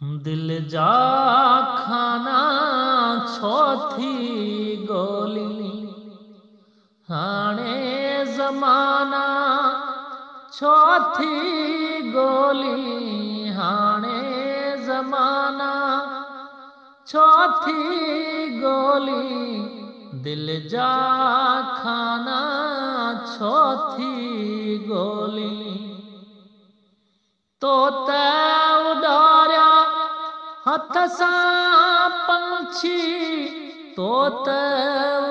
दिल जा खाना छोथी गोली हाणे ज़माना छोथी गोली हाणे ज़माना छोथी गोली दिल जा खाना छोथी गोली तो उडारिया हथ सां पंछी तो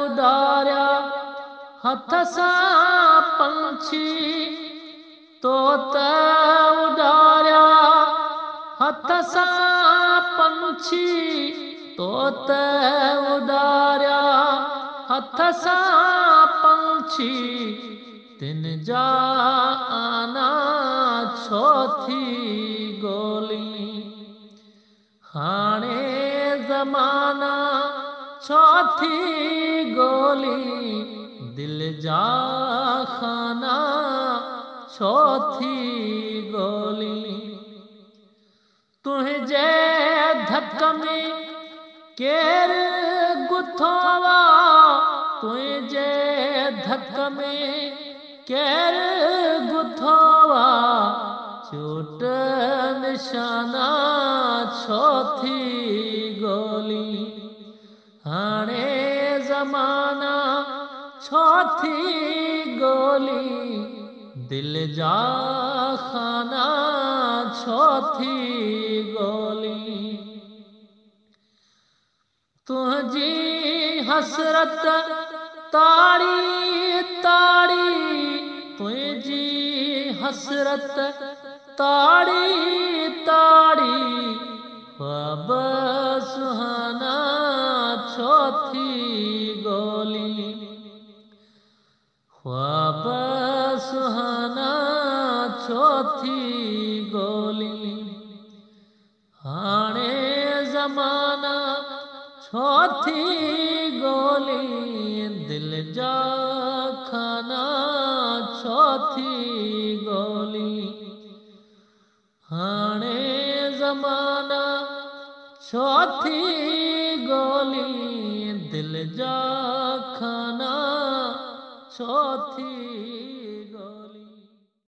उडारिया हथ सां पंछी तो उडारिया हथ सां पंछी तो उडारिया हथ सां पंछी तिन जा आना छोथी गोली हाणे ज़माना छोथी गोली दिल जा खाना छोथी गोली तुझे धक में केर गुथोवा तुझे धक में केर गुथोवा चोट निशाना छोथी गोली हाणे ज़माना छोथी गोली दिल जा खाना छोथी गोली तुझी हसरत ताड़ी ताड़ी तुझी हसरत ताड़ी ताड़ी ख्वाब सुहाना छोथी गोली ख्वाब सुहाना छोथी गोली हाणे ज़माना छोथी गोली दिल जा खाना छोथी गोली हाणे ज़माना छोथी गोली दिल जा खाना छोथी